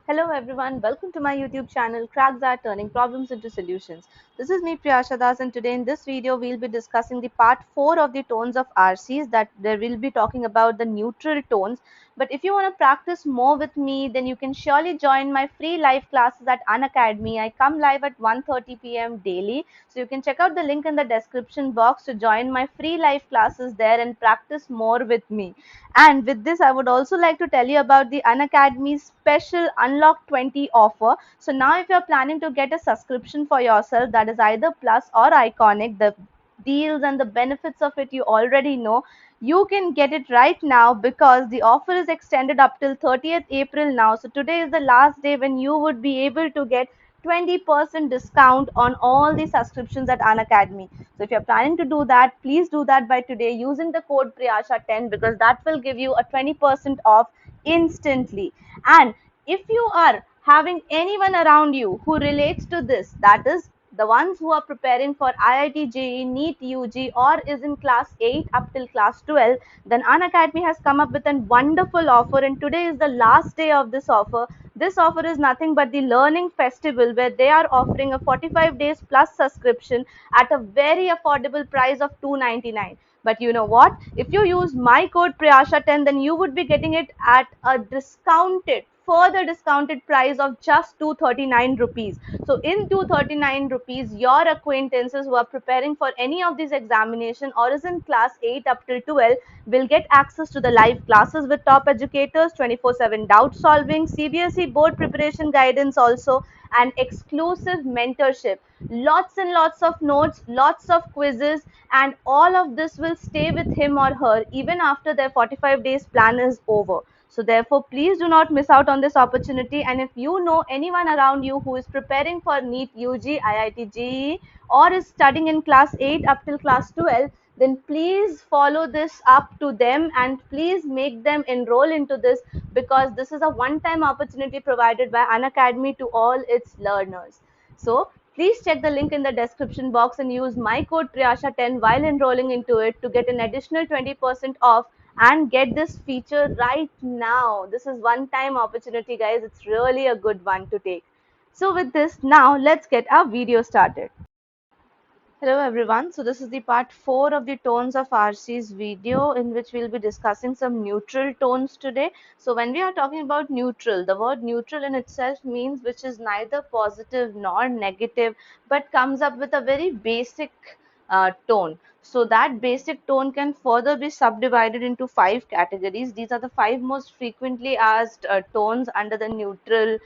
Hello everyone, welcome to my YouTube channel XAT, turning problems into solutions. This is me Priyasha, and today in this video we'll be discussing the part 4 of the tones of RCs, that there will be talking about the neutral tones. But if you want to practice more with me, then you can surely join my free live classes at Unacademy. I come live at 1:30 p.m. daily. So you can check out the link in the description box to join my free live classes there and practice more with me. And with this, I would also like to tell you about the Unacademy special Unlock 20 offer. So now if you're planning to get a subscription for yourself, that is either Plus or Iconic, the deals and the benefits of it you already know. You can get it right now because the offer is extended up till 30th April now. So today is the last day when you would be able to get 20% discount on all the subscriptions at Unacademy. So if you're planning to do that, please do that by today using the code Priyasha10, because that will give you a 20% off instantly. And if you are having anyone around you who relates to this, that is the ones who are preparing for IIT JEE, NEET UG, or is in class 8 up till class 12, then Unacademy has come up with a wonderful offer, and today is the last day of this offer. This offer is nothing but the Learning Festival, where they are offering a 45 days plus subscription at a very affordable price of 299. But you know what? If you use my code Priyasha10, then you would be getting it at a further discounted price of just 239 rupees. So in 239 rupees, your acquaintances who are preparing for any of these examination or is in class 8 up till 12 will get access to the live classes with top educators, 24/7 doubt solving, CBSE board preparation guidance also, and exclusive mentorship. Lots and lots of notes, lots of quizzes, and all of this will stay with him or her even after their 45 days plan is over. So therefore, please do not miss out on this opportunity. And if you know anyone around you who is preparing for NEET UG, IIT JEE, or is studying in class 8 up till class 12, then please follow this up to them and please make them enroll into this, because this is a one-time opportunity provided by Unacademy to all its learners. So please check the link in the description box and use my code Priyasha10 while enrolling into it to get an additional 20% off and get this feature right now. This is one-time opportunity, guys. It's really a good one to take. So with this, now let's get our video started. Hello everyone. So this is the part 4 of the tones of RC's video, in which we'll be discussing some neutral tones today. So when we are talking about neutral, the word neutral in itself means which is neither positive nor negative, but comes up with a very basic tone. So that basic tone can further be subdivided into 5 categories. These are the 5 most frequently asked tones under the neutral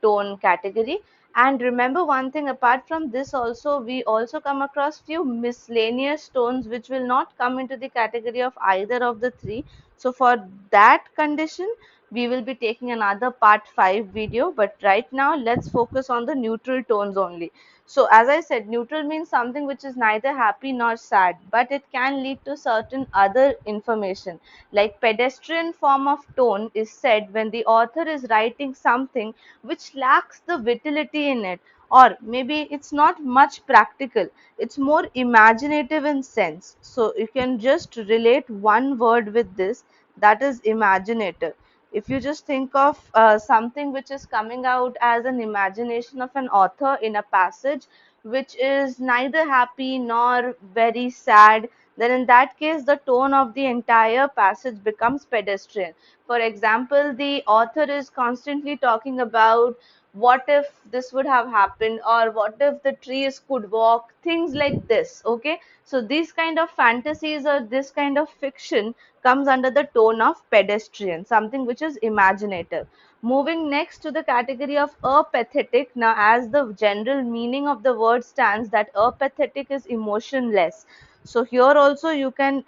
tone category. And remember one thing, apart from this also, we also come across few miscellaneous tones which will not come into the category of either of the three. So for that condition, we will be taking another part 5 video, but right now let's focus on the neutral tones only. So as I said, neutral means something which is neither happy nor sad, but it can lead to certain other information. Like pedestrian form of tone is said when the author is writing something which lacks the vitality in it, or maybe it's not much practical, it's more imaginative in sense. So you can just relate one word with this, that is imaginative. If you just think of something which is coming out as an imagination of an author in a passage which is neither happy nor very sad, then in that case the tone of the entire passage becomes pedestrian. For example, the author is constantly talking about what if this would have happened, or what if the trees could walk, things like this. Okay, so these kind of fantasies or this kind of fiction comes under the tone of pedestrian, something which is imaginative. Moving next to the category of apathetic. Now, as the general meaning of the word stands, that apathetic is emotionless. So here also you can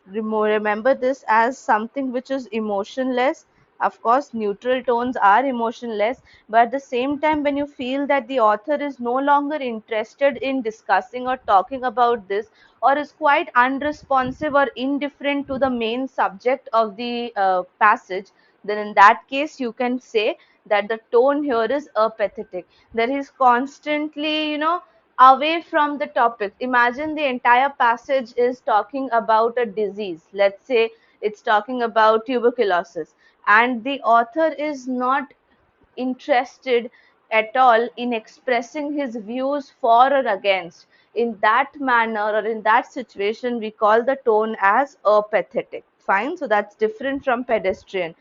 remember this as something which is emotionless. Of course, neutral tones are emotionless, but at the same time, when you feel that the author is no longer interested in discussing or talking about this, or is quite unresponsive or indifferent to the main subject of the passage, then in that case you can say that the tone here is apathetic. That is constantly, away from the topic. Imagine the entire passage is talking about a disease. Let's say it's talking about tuberculosis, and the author is not interested at all in expressing his views for or against, in that manner or in that situation, we call the tone as apathetic. Fine, so that's different from pedestrian.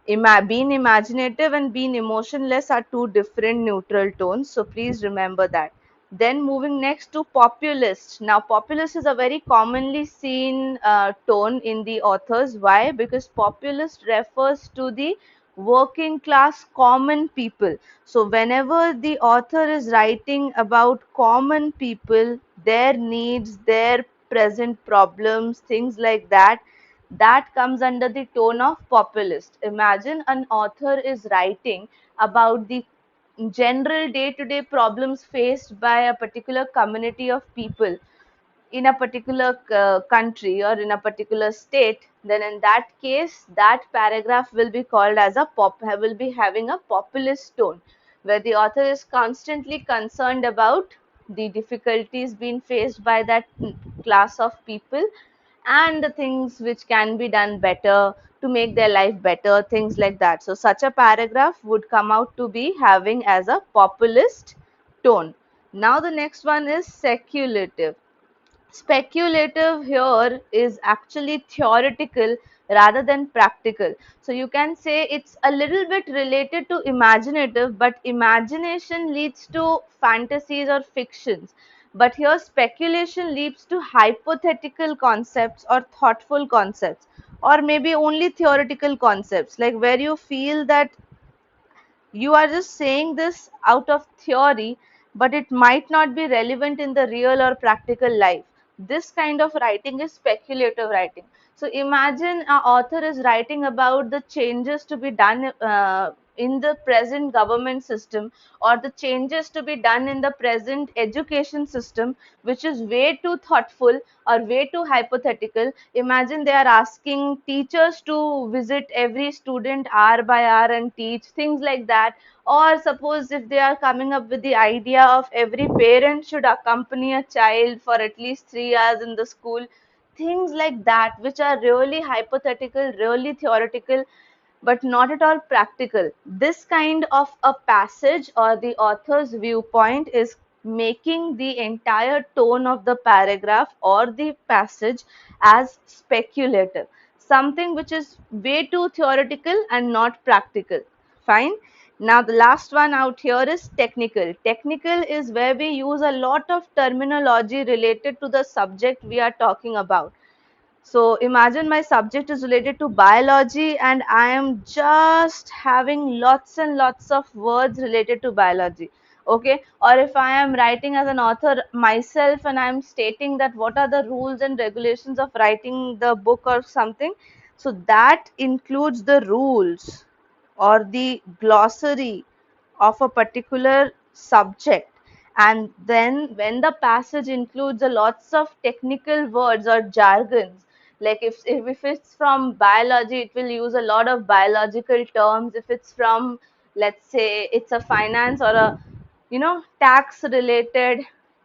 Being imaginative and being emotionless are two different neutral tones, so please remember that. Then moving next to populist. Now, populist is a very commonly seen tone in the authors. Why? Because populist refers to the working class common people. So, whenever the author is writing about common people, their needs, their present problems, things like that, that comes under the tone of populist. Imagine an author is writing about the general day-to-day problems faced by a particular community of people in a particular country or in a particular state. Then in that case, that paragraph will be called as a will be having a populist tone, where the author is constantly concerned about the difficulties being faced by that class of people and the things which can be done better to make their life better, things like that. So such a paragraph would come out to be having as a populist tone. Now the next one is speculative. Speculative here is actually theoretical rather than practical. So you can say it's a little bit related to imaginative, but imagination leads to fantasies or fictions. But here speculation leads to hypothetical concepts or thoughtful concepts, or maybe only theoretical concepts, like where you feel that you are just saying this out of theory, but it might not be relevant in the real or practical life. This kind of writing is speculative writing. So imagine an author is writing about the changes to be done in the present government system, or the changes to be done in the present education system, which is way too thoughtful or way too hypothetical. Imagine they are asking teachers to visit every student hour by hour and teach things like that. Or suppose if they are coming up with the idea of every parent should accompany a child for at least 3 hours in the school, things like that, which are really hypothetical, really theoretical, but not at all practical. This kind of a passage or the author's viewpoint is making the entire tone of the paragraph or the passage as speculative, something which is way too theoretical and not practical. Fine. Now the last one out here is technical. Technical is where we use a lot of terminology related to the subject we are talking about. So imagine my subject is related to biology and I am just having lots and lots of words related to biology. Okay. Or if I am writing as an author myself and I am stating that what are the rules and regulations of writing the book or something. So that includes the rules or the glossary of a particular subject. And then when the passage includes a lots of technical words or jargons, like if it's from biology, it will use a lot of biological terms. If it's from, let's say it's a finance or a tax related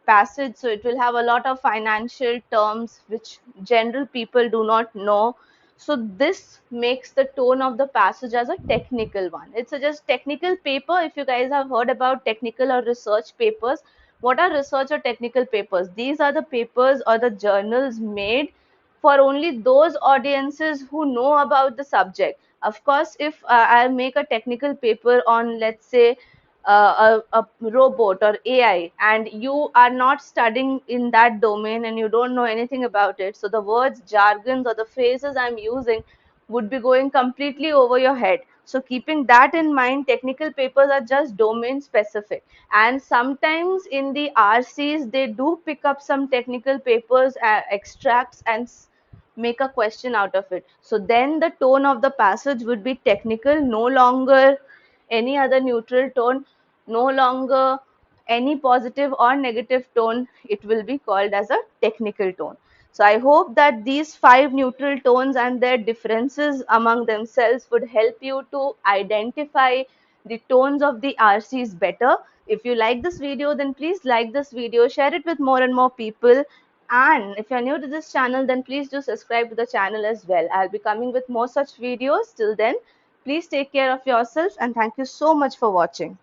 passage, so it will have a lot of financial terms which general people do not know. So this makes the tone of the passage as a technical one. It's a just technical paper. If you guys have heard about technical or research papers, what are research or technical papers? These are the papers or the journals made for only those audiences who know about the subject. Of course, if I make a technical paper on, let's say, a robot or AI, and you are not studying in that domain and you don't know anything about it, so the words, jargons, or the phrases I'm using would be going completely over your head. So keeping that in mind, technical papers are just domain specific. And sometimes in the RCs, they do pick up some technical papers, extracts, and make a question out of it. So then the tone of the passage would be technical, no longer any other neutral tone, no longer any positive or negative tone. It will be called as a technical tone. So I hope that these 5 neutral tones and their differences among themselves would help you to identify the tones of the RCs better. If you like this video, then please like this video, share it with more and more people. And if you're new to this channel, then please do subscribe to the channel as well. I'll be coming with more such videos. Till then, Please take care of yourself and thank you so much for watching.